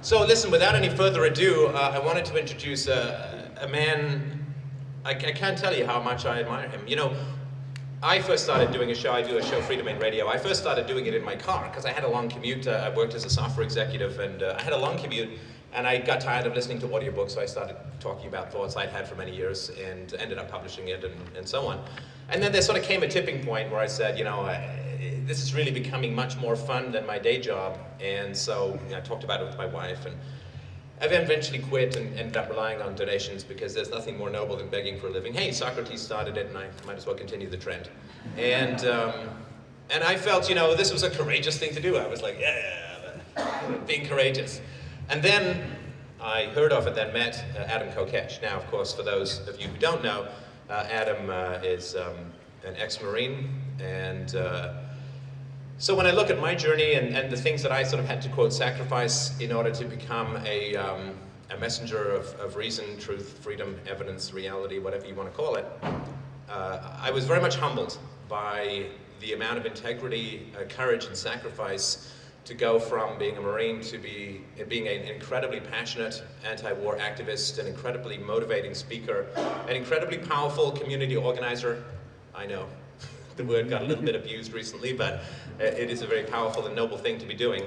So listen, without any further ado, I wanted to introduce a man, I can't tell you how much I admire him. You know, I first started doing a show, I do a show, Freedom in Radio. I first started doing it in my car because I had a long commute. I worked as a software executive and I had a long commute and I got tired of listening to audiobooks, so I started talking about thoughts I'd had for many years and ended up publishing it and so on. And then there sort of came a tipping point where I said, you know, this is really becoming much more fun than my day job. And so I talked about it with my wife, and I then eventually quit and ended up relying on donations because there's nothing more noble than begging for a living. Hey, Socrates started it, and I might as well continue the trend. And I felt, you know, this was a courageous thing to do. I was like, yeah, being courageous. And then I heard of it, then met Adam Kokesh. Now, of course, for those of you who don't know, Adam is an ex-Marine, and so when I look at my journey and the things that I sort of had to, quote, sacrifice in order to become a messenger of reason, truth, freedom, evidence, reality, whatever you want to call it, I was very much humbled by the amount of integrity, courage, and sacrifice to go from being a Marine to being an incredibly passionate anti-war activist, an incredibly motivating speaker, an incredibly powerful community organizer. I know the word got a little bit abused recently, but it is a very powerful and noble thing to be doing.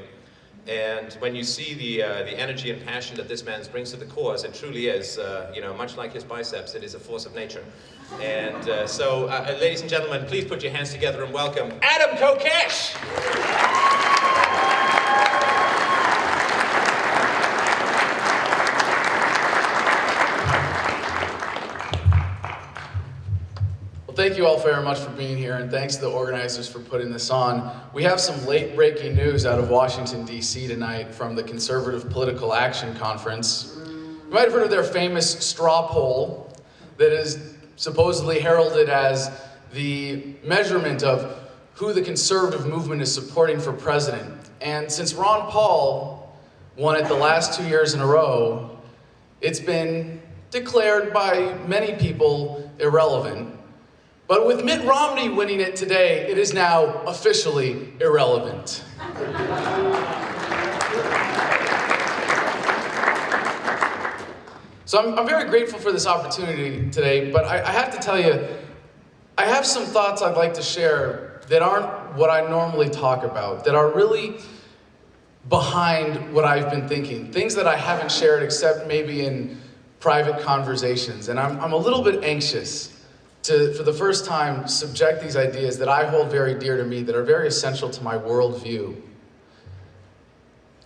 And when you see the energy and passion that this man brings to the cause, it truly is, you know, much like his biceps, it is a force of nature. And so, ladies and gentlemen, please put your hands together and welcome Adam Kokesh! Thank you all very much for being here, and thanks to the organizers for putting this on. We have some late-breaking news out of Washington, D.C. tonight from the Conservative Political Action Conference. You might have heard of their famous straw poll that is supposedly heralded as the measurement of who the conservative movement is supporting for president. And since Ron Paul won it the last 2 years in a row, it's been declared by many people irrelevant. But with Mitt Romney winning it today, it is now officially irrelevant. So I'm very grateful for this opportunity today, but I have to tell you, I have some thoughts I'd like to share that aren't what I normally talk about, that are really behind what I've been thinking, things that I haven't shared except maybe in private conversations. And I'm a little bit anxious to, for the first time, subject these ideas that I hold very dear to me, that are very essential to my worldview,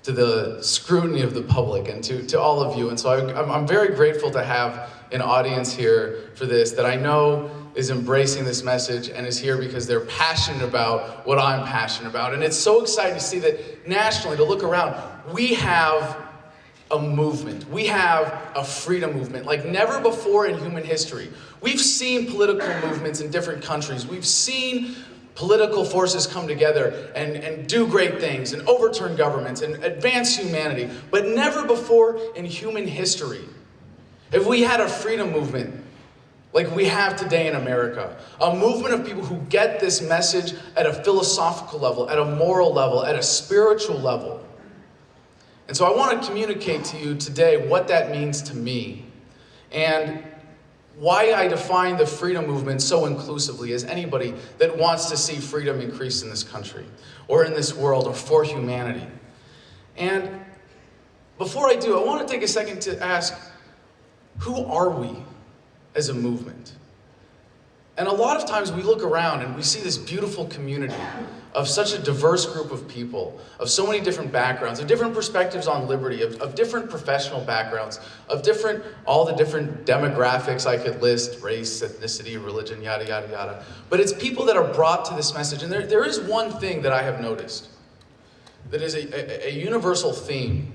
to the scrutiny of the public and to all of you. And so I'm very grateful to have an audience here for this that I know is embracing this message and is here because they're passionate about what I'm passionate about. And it's so exciting to see that nationally, to look around, we have a movement. We have a freedom movement like never before in human history. We've seen political movements in different countries. We've seen political forces come together and do great things and overturn governments and advance humanity. But never before in human history have we had a freedom movement like we have today in America. A movement of people who get this message at a philosophical level, at a moral level, at a spiritual level. And so I want to communicate to you today what that means to me and why I define the freedom movement so inclusively as anybody that wants to see freedom increase in this country or in this world or for humanity. And before I do, I want to take a second to ask, who are we as a movement? And a lot of times we look around and we see this beautiful community of such a diverse group of people, of so many different backgrounds, of different perspectives on liberty, of different professional backgrounds, of all the different demographics I could list, race, ethnicity, religion, yada, yada, yada. But it's people that are brought to this message. And there is one thing that I have noticed that is a universal theme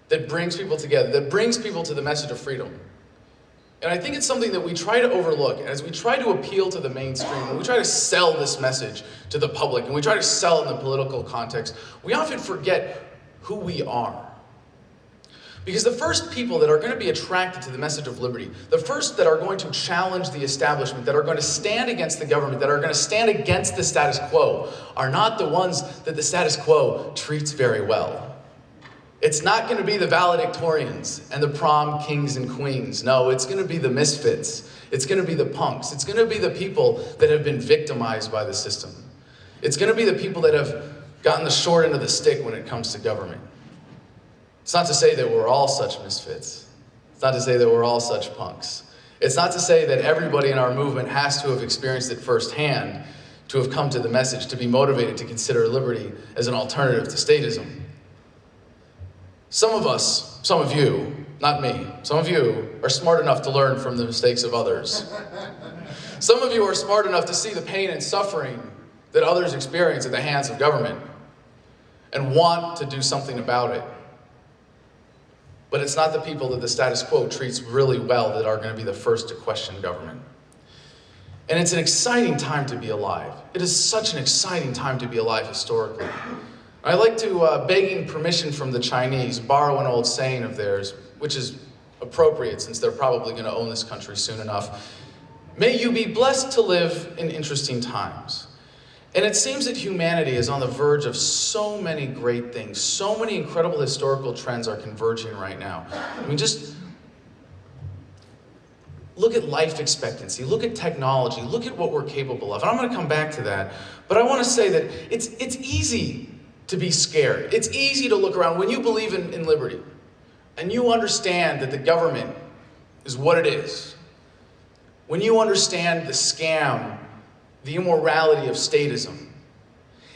that brings people together, that brings people to the message of freedom. And I think it's something that we try to overlook as we try to appeal to the mainstream, and we try to sell this message to the public, and we try to sell it in the political context. We often forget who we are. Because the first people that are going to be attracted to the message of liberty, the first that are going to challenge the establishment, that are going to stand against the government, that are going to stand against the status quo, are not the ones that the status quo treats very well. It's not going to be the valedictorians and the prom kings and queens. No, it's going to be the misfits. It's going to be the punks. It's going to be the people that have been victimized by the system. It's going to be the people that have gotten the short end of the stick when it comes to government. It's not to say that we're all such misfits. It's not to say that we're all such punks. It's not to say that everybody in our movement has to have experienced it firsthand to have come to the message, to be motivated to consider liberty as an alternative to statism. Some of us, some of you, not me, some of you are smart enough to learn from the mistakes of others. Some of you are smart enough to see the pain and suffering that others experience at the hands of government and want to do something about it. But it's not the people that the status quo treats really well that are going to be the first to question government. And it's an exciting time to be alive. It is such an exciting time to be alive historically. I like to, begging permission from the Chinese, borrow an old saying of theirs, which is appropriate since they're probably going to own this country soon enough. May you be blessed to live in interesting times. And it seems that humanity is on the verge of so many great things. So many incredible historical trends are converging right now. I mean, just look at life expectancy, look at technology, look at what we're capable of. And I'm going to come back to that. But I want to say that it's easy to be scared. It's easy to look around when you believe in liberty and you understand that the government is what it is. When you understand the scam, the immorality of statism,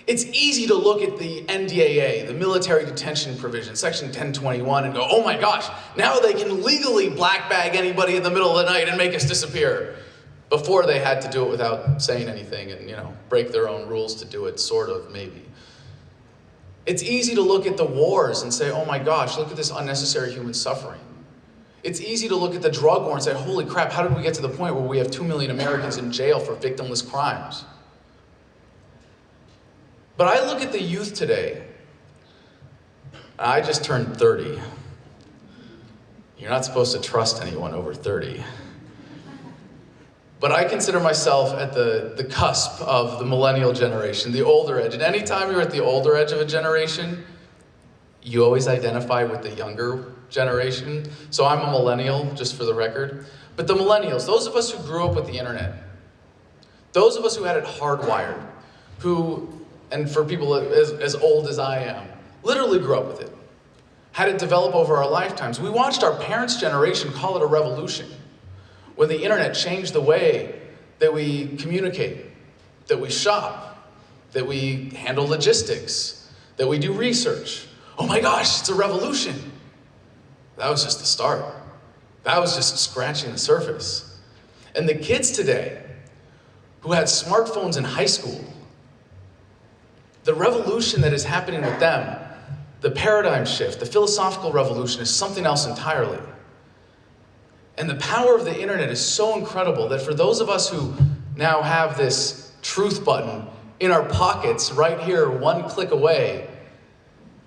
it's easy to look at the NDAA, the military detention provision, section 1021, and go, oh my gosh, now they can legally black bag anybody in the middle of the night and make us disappear. Before they had to do it without saying anything and, break their own rules to do it, sort of, maybe. It's easy to look at the wars and say, oh my gosh, look at this unnecessary human suffering. It's easy to look at the drug war and say, holy crap, how did we get to the point where we have 2 million Americans in jail for victimless crimes? But I look at the youth today. I just turned 30. You're not supposed to trust anyone over 30. But I consider myself at the cusp of the millennial generation, the older edge. And anytime you're at the older edge of a generation, you always identify with the younger generation. So I'm a millennial, just for the record. But the millennials, those of us who grew up with the internet, those of us who had it hardwired, who, and for people as old as I am, literally grew up with it, had it develop over our lifetimes. We watched our parents' generation call it a revolution when the internet changed the way that we communicate, that we shop, that we handle logistics, that we do research. Oh my gosh, it's a revolution. That was just the start. That was just scratching the surface. And the kids today who had smartphones in high school, the revolution that is happening with them, the paradigm shift, the philosophical revolution is something else entirely. And the power of the internet is so incredible that for those of us who now have this truth button in our pockets right here, one click away,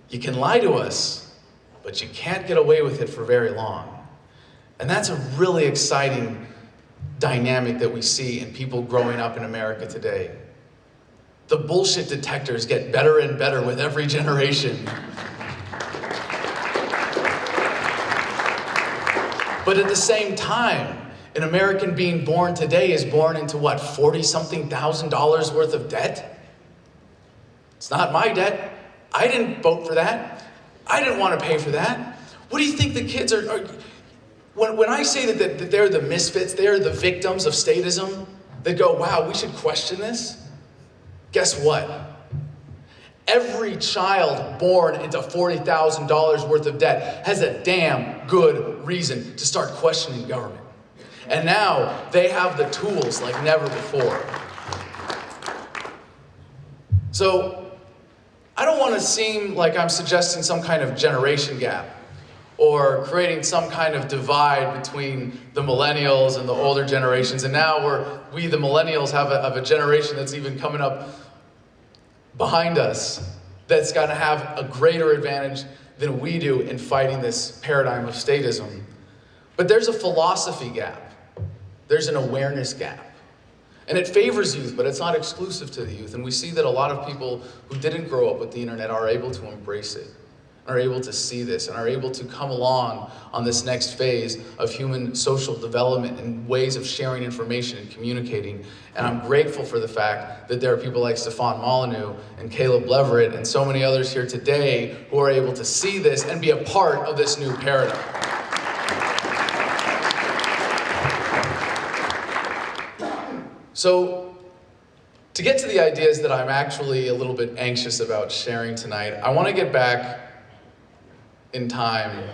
you can lie to us, but you can't get away with it for very long. And that's a really exciting dynamic that we see in people growing up in America today. The bullshit detectors get better and better with every generation. But at the same time, an American being born today is born into what, $40-something thousand worth of debt? It's not my debt. I didn't vote for that. I didn't want to pay for that. What do you think the kids are when I say that they're the misfits, they're the victims of statism, that go, wow, we should question this? Guess what? Every child born into $40,000 worth of debt has a damn good reason to start questioning government. And now they have the tools like never before. So I don't want to seem like I'm suggesting some kind of generation gap or creating some kind of divide between the millennials and the older generations. And now we the millennials have a generation that's even coming up behind us that's going to have a greater advantage than we do in fighting this paradigm of statism. But there's a philosophy gap. There's an awareness gap. And it favors youth, but it's not exclusive to the youth. And we see that a lot of people who didn't grow up with the internet are able to embrace it. are able to see this and are able to come along on this next phase of human social development and ways of sharing information and communicating. And I'm grateful for the fact that there are people like Stefan Molyneux and Caleb Leverett and so many others here today who are able to see this and be a part of this new paradigm. So, to get to the ideas that I'm actually a little bit anxious about sharing tonight, I want to get back in time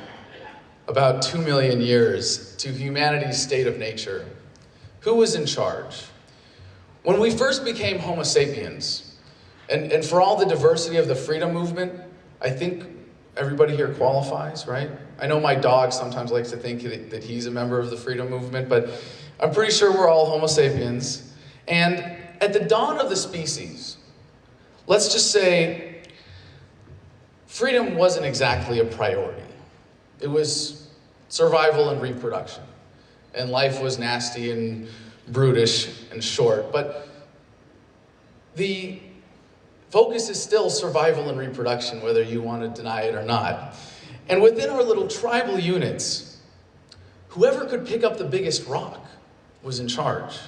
about 2 million years to humanity's state of nature. Who was in charge? When we first became Homo sapiens, and for all the diversity of the freedom movement, I think everybody here qualifies, right? I know my dog sometimes likes to think that he's a member of the freedom movement, but I'm pretty sure we're all Homo sapiens. And at the dawn of the species, let's just say freedom wasn't exactly a priority. It was survival and reproduction. And life was nasty and brutish and short. But the focus is still survival and reproduction, whether you want to deny it or not. And within our little tribal units, whoever could pick up the biggest rock was in charge.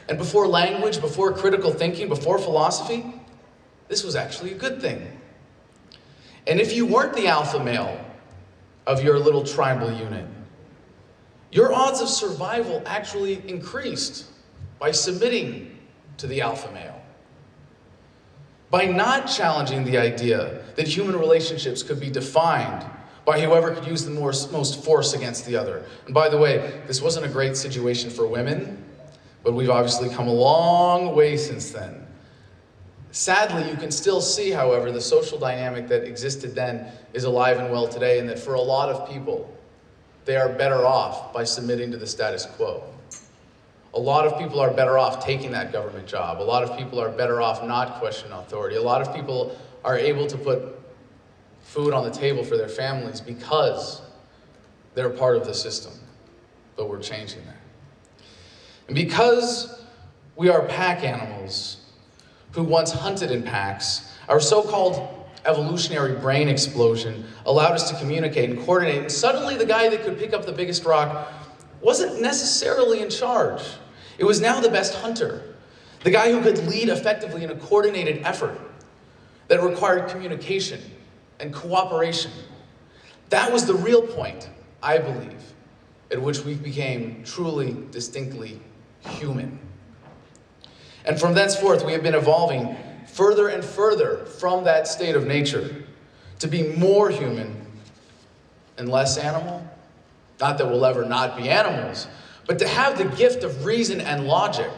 And before language, before critical thinking, before philosophy, this was actually a good thing. And if you weren't the alpha male of your little tribal unit, your odds of survival actually increased by submitting to the alpha male. By not challenging the idea that human relationships could be defined by whoever could use the most force against the other. And by the way, this wasn't a great situation for women, but we've obviously come a long way since then. Sadly, you can still see, however, the social dynamic that existed then is alive and well today, and that for a lot of people, they are better off by submitting to the status quo. A lot of people are better off taking that government job. A lot of people are better off not questioning authority. A lot of people are able to put food on the table for their families because they're part of the system. But we're changing that. And because we are pack animals who once hunted in packs, our so-called evolutionary brain explosion allowed us to communicate and coordinate. And suddenly the guy that could pick up the biggest rock wasn't necessarily in charge. It was now the best hunter, the guy who could lead effectively in a coordinated effort that required communication and cooperation. That was the real point, I believe, at which we became truly, distinctly human. And from thenceforth, we have been evolving further and further from that state of nature to be more human and less animal. Not that we'll ever not be animals, but to have the gift of reason and logic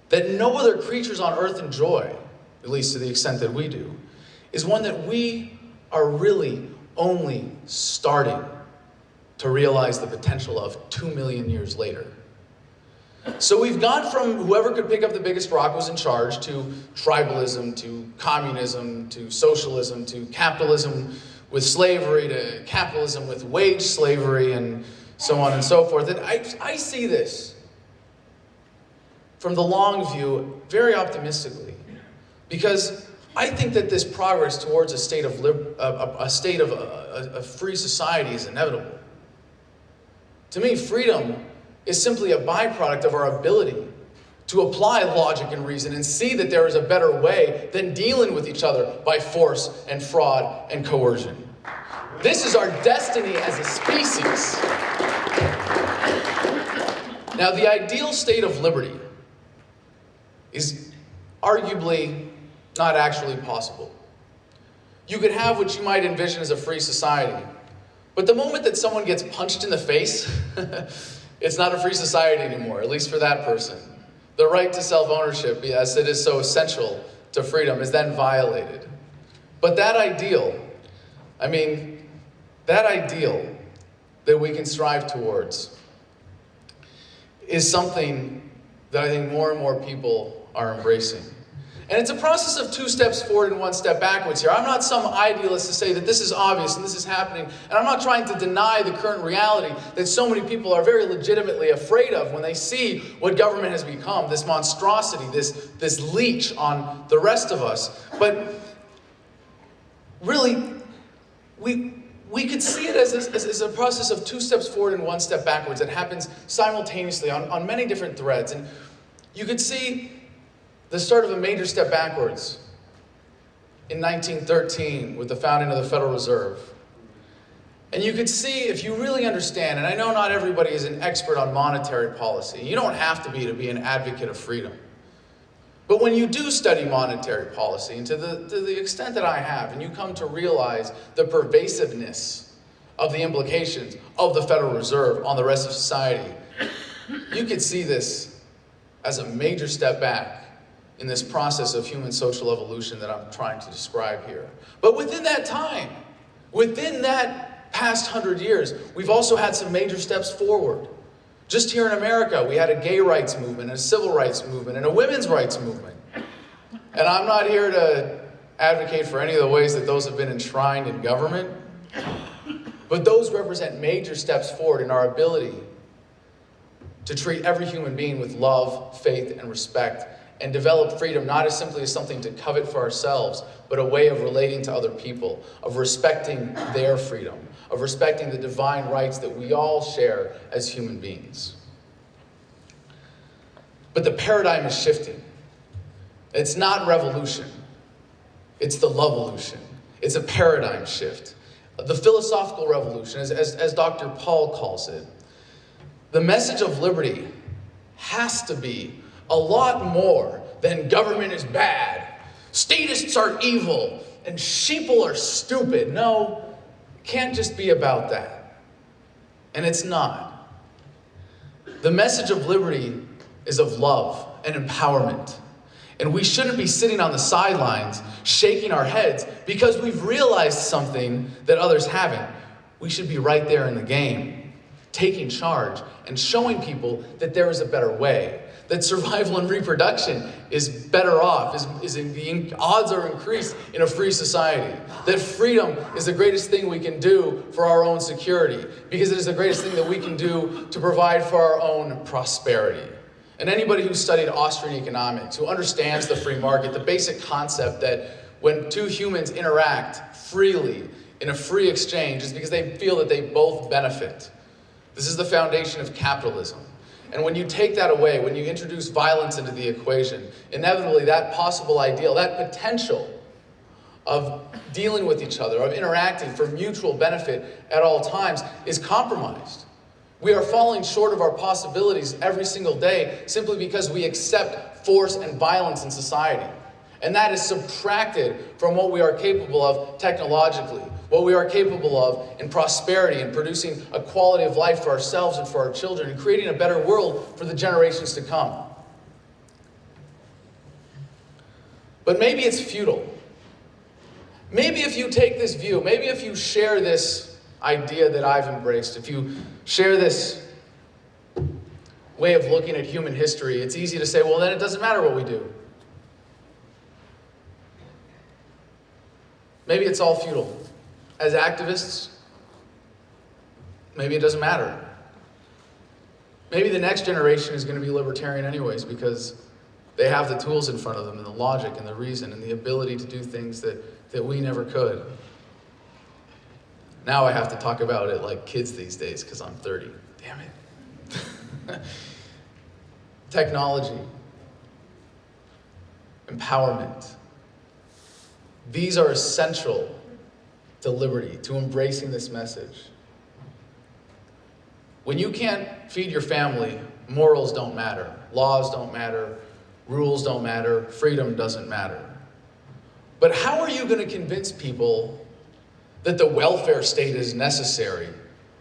that no other creatures on earth enjoy, at least to the extent that we do, is one that we are really only starting to realize the potential of 2 million years later. So we've gone from whoever could pick up the biggest rock was in charge to tribalism, to communism, to socialism, to capitalism with slavery, to capitalism with wage slavery, and so on and so forth. And I see this from the long view very optimistically, because I think that this progress towards a state of a free society is inevitable. To me, freedom is simply a byproduct of our ability to apply logic and reason and see that there is a better way than dealing with each other by force and fraud and coercion. This is our destiny as a species. Now, the ideal state of liberty is arguably not actually possible. You could have what you might envision as a free society, but the moment that someone gets punched in the face, it's not a free society anymore, at least for that person. The right to self-ownership, as it is so essential to freedom, is then violated. But that ideal that we can strive towards is something that I think more and more people are embracing. And it's a process of 2 steps forward and 1 step backwards here. I'm not some idealist to say that this is obvious and this is happening, and I'm not trying to deny the current reality that so many people are very legitimately afraid of when they see what government has become, this monstrosity, this leech on the rest of us. But really, we could see it as a process of 2 steps forward and 1 step backwards that happens simultaneously on many different threads. And you could see the start of a major step backwards in 1913 with the founding of the Federal Reserve. And you could see, if you really understand, and I know not everybody is an expert on monetary policy. You don't have to be an advocate of freedom. But when you do study monetary policy, and to the extent that I have, and you come to realize the pervasiveness of the implications of the Federal Reserve on the rest of society, you could see this as a major step back in this process of human social evolution that I'm trying to describe here. But within that time, within that past 100 years, we've also had some major steps forward. Just here in America, we had a gay rights movement, a civil rights movement, and a women's rights movement. And I'm not here to advocate for any of the ways that those have been enshrined in government, but those represent major steps forward in our ability to treat every human being with love, faith, and respect, and develop freedom not as simply as something to covet for ourselves, but a way of relating to other people, of respecting their freedom, of respecting the divine rights that we all share as human beings. But the paradigm is shifting. It's not revolution. It's the love-volution. It's a paradigm shift. The philosophical revolution, as Dr. Paul calls it. The message of liberty has to be a lot more than government is bad, statists are evil, and sheeple are stupid. No, it can't just be about that. And it's not. The message of liberty is of love and empowerment. And we shouldn't be sitting on the sidelines shaking our heads because we've realized something that others haven't. We should be right there in the game, taking charge and showing people that there is a better way, that survival and reproduction is better off, the odds are increased in a free society, that freedom is the greatest thing we can do for our own security, because it is the greatest thing that we can do to provide for our own prosperity. And anybody who studied Austrian economics, who understands the free market, the basic concept that when two humans interact freely in a free exchange is because they feel that they both benefit. This is the foundation of capitalism. And when you take that away, when you introduce violence into the equation, inevitably that possible ideal, that potential of dealing with each other, of interacting for mutual benefit at all times, is compromised. We are falling short of our possibilities every single day simply because we accept force and violence in society. And that is subtracted from what we are capable of technologically, what we are capable of in prosperity and producing a quality of life for ourselves and for our children and creating a better world for the generations to come. But maybe it's futile. Maybe if you take this view, maybe if you share this idea that I've embraced, if you share this way of looking at human history, it's easy to say, well, then it doesn't matter what we do. Maybe it's all futile. As activists, maybe it doesn't matter. Maybe the next generation is going to be libertarian anyways because they have the tools in front of them and the logic and the reason and the ability to do things that we never could. Now I have to talk about it like kids these days because I'm 30. Damn it. Technology. Empowerment. These are essential to liberty, to embracing this message. When you can't feed your family, morals don't matter, laws don't matter, rules don't matter, freedom doesn't matter. But how are you going to convince people that the welfare state is necessary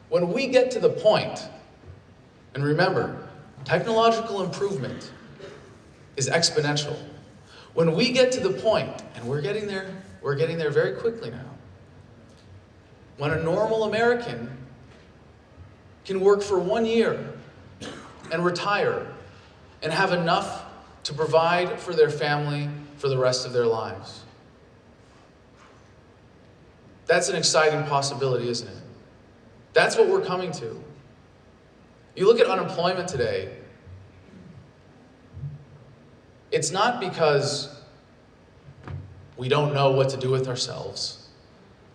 when we get to the point, and remember, technological improvement is exponential. When we get to the point, and we're getting there very quickly now, when a normal American can work for 1 year and retire and have enough to provide for their family for the rest of their lives. That's an exciting possibility, isn't it? That's what we're coming to. You look at unemployment today, it's not because we don't know what to do with ourselves.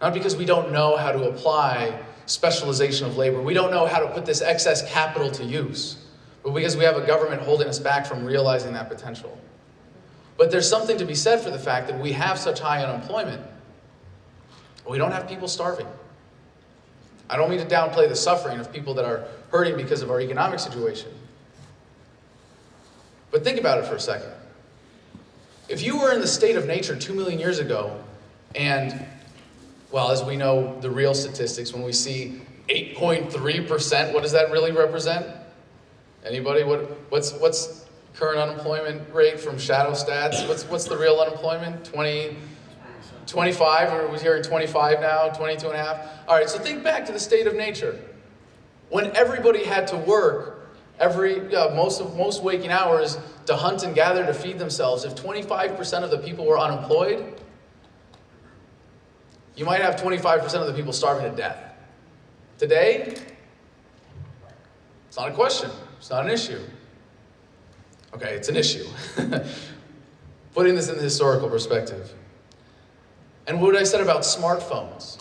Not because we don't know how to apply specialization of labor. We don't know how to put this excess capital to use, but because we have a government holding us back from realizing that potential. But there's something to be said for the fact that we have such high unemployment. We don't have people starving. I don't mean to downplay the suffering of people that are hurting because of our economic situation. But think about it for a second. If you were in the state of nature 2 million years ago, and, well, as we know, the real statistics, when we see 8.3%, what does that really represent? Anybody? What's current unemployment rate from shadow stats? What's the real unemployment? 25, or we're hearing 25 now, 22 and a half. All right, so think back to the state of nature. When everybody had to work most waking hours to hunt and gather to feed themselves, if 25% of the people were unemployed, you might have 25% of the people starving to death. Today, it's not a question. It's not an issue. Okay, it's an issue. Putting this in the historical perspective. And what I said about smartphones,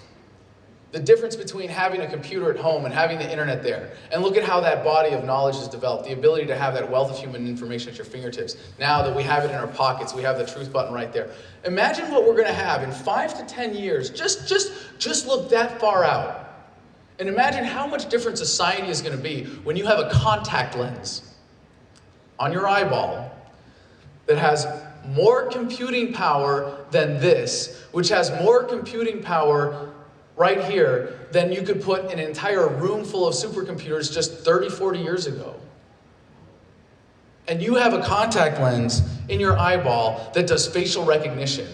the difference between having a computer at home and having the internet there, and look at how that body of knowledge has developed, the ability to have that wealth of human information at your fingertips. Now that we have it in our pockets, we have the truth button right there. Imagine what we're going to have in 5 to 10 years. Just look that far out. And imagine how much different society is going to be when you have a contact lens on your eyeball that has more computing power than this, which has more computing power right here than you could put an entire room full of supercomputers just 30, 40 years ago. And you have a contact lens in your eyeball that does facial recognition,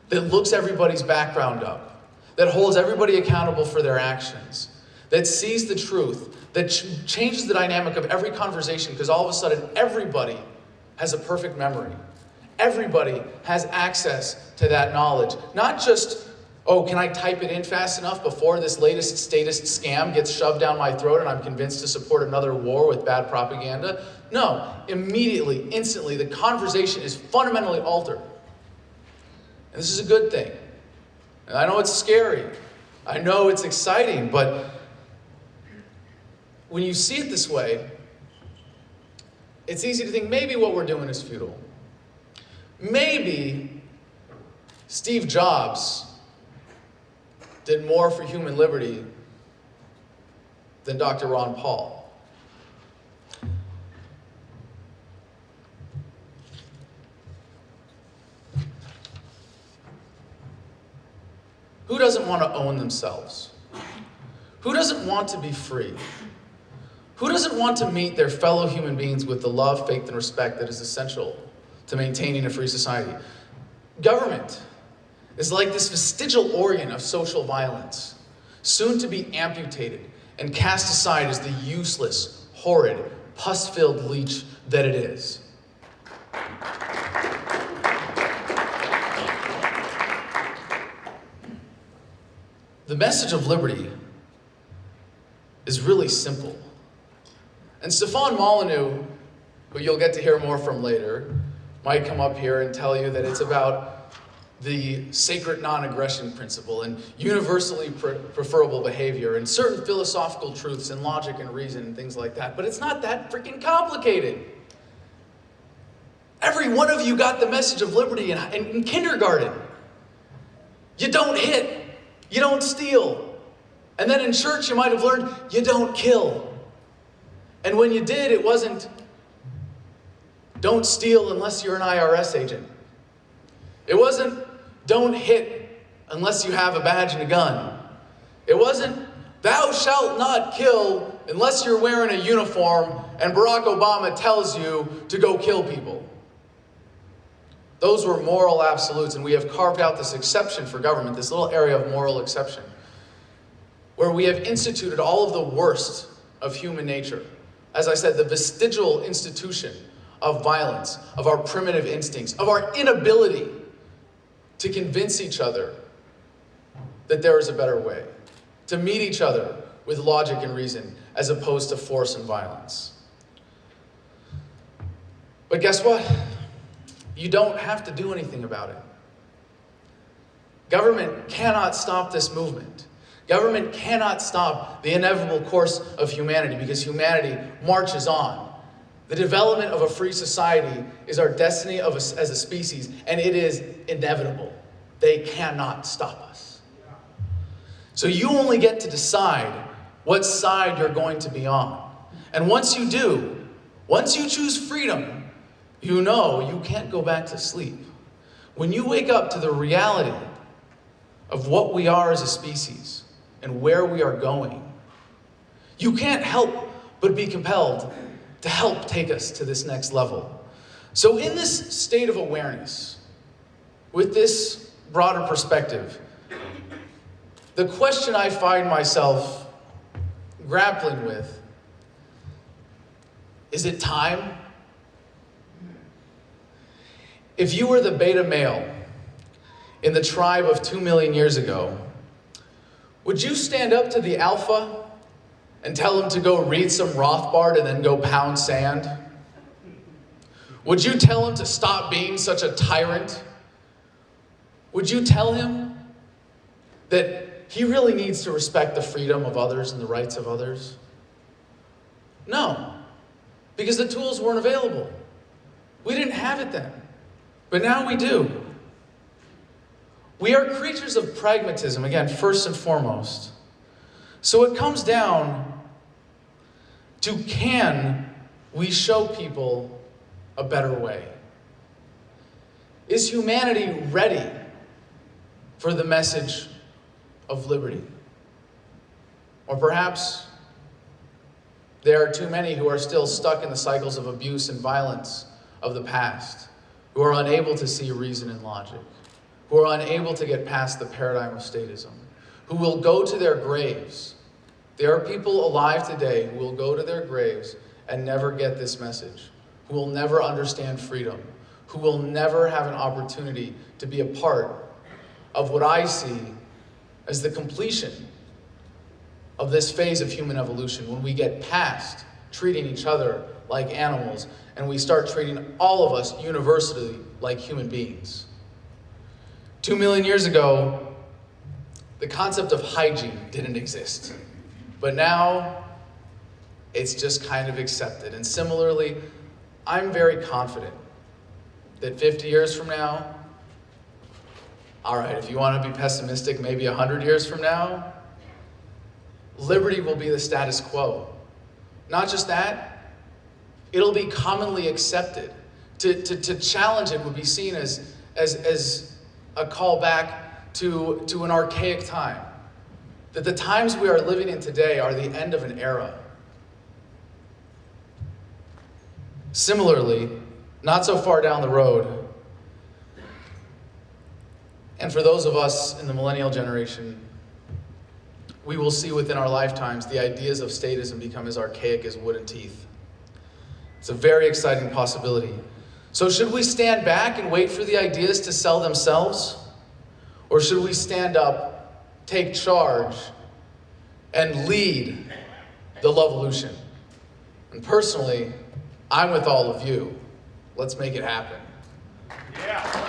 that looks everybody's background up, that holds everybody accountable for their actions, that sees the truth, that changes the dynamic of every conversation, because all of a sudden everybody has a perfect memory. Everybody has access to that knowledge. Not just, oh, can I type it in fast enough before this latest statist scam gets shoved down my throat and I'm convinced to support another war with bad propaganda? No, immediately, instantly, the conversation is fundamentally altered. And this is a good thing. And I know it's scary. I know it's exciting, but when you see it this way, it's easy to think maybe what we're doing is futile. Maybe Steve Jobs did more for human liberty than Dr. Ron Paul. Who doesn't want to own themselves? Who doesn't want to be free? Who doesn't want to meet their fellow human beings with the love, faith, and respect that is essential to maintaining a free society? Government is like this vestigial organ of social violence, soon to be amputated and cast aside as the useless, horrid, pus-filled leech that it is. The message of liberty is really simple. And Stefan Molyneux, who you'll get to hear more from later, might come up here and tell you that it's about the sacred non-aggression principle and universally preferable behavior and certain philosophical truths and logic and reason and things like that. But it's not that freaking complicated. Every one of you got the message of liberty in kindergarten. You don't hit. You don't steal. And then in church you might have learned you don't kill. And when you did, it wasn't don't steal unless you're an IRS agent. It wasn't don't hit unless you have a badge and a gun. It wasn't thou shalt not kill unless you're wearing a uniform and Barack Obama tells you to go kill people. Those were moral absolutes, and we have carved out this exception for government, this little area of moral exception, where we have instituted all of the worst of human nature. As I said, the vestigial institution of violence, of our primitive instincts, of our inability to convince each other that there is a better way, to meet each other with logic and reason, as opposed to force and violence. But guess what? You don't have to do anything about it. Government cannot stop this movement. Government cannot stop the inevitable course of humanity because humanity marches on. The development of a free society is our destiny as a species, and it is inevitable. They cannot stop us. So you only get to decide what side you're going to be on. And once you do, once you choose freedom, you know you can't go back to sleep. When you wake up to the reality of what we are as a species and where we are going, you can't help but be compelled to help take us to this next level. So in this state of awareness, with this broader perspective, the question I find myself grappling with, is it time? If you were the beta male in the tribe of 2 million years ago, would you stand up to the alpha and tell him to go read some Rothbard and then go pound sand? Would you tell him to stop being such a tyrant? Would you tell him that he really needs to respect the freedom of others and the rights of others? No, because the tools weren't available. We didn't have it then, but now we do. We are creatures of pragmatism, again, first and foremost. So it comes down to, can we show people a better way? Is humanity ready for the message of liberty? Or perhaps there are too many who are still stuck in the cycles of abuse and violence of the past, who are unable to see reason and logic, who are unable to get past the paradigm of statism, who will go to their graves. There are people alive today who will go to their graves and never get this message, who will never understand freedom, who will never have an opportunity to be a part of what I see as the completion of this phase of human evolution, when we get past treating each other like animals and we start treating all of us universally like human beings. 2 million years ago, the concept of hygiene didn't exist. But now, it's just kind of accepted. And similarly, I'm very confident that 50 years from now, all right, if you want to be pessimistic, maybe 100 years from now, liberty will be the status quo. Not just that, it'll be commonly accepted. To challenge it would be seen as a call back to an archaic time. That the times we are living in today are the end of an era. Similarly, not so far down the road, and for those of us in the millennial generation, we will see within our lifetimes the ideas of statism become as archaic as wooden teeth. It's a very exciting possibility. So should we stand back and wait for the ideas to sell themselves? Or should we stand up, take charge, and lead the Lovolution? And personally, I'm with all of you. Let's make it happen. Yeah.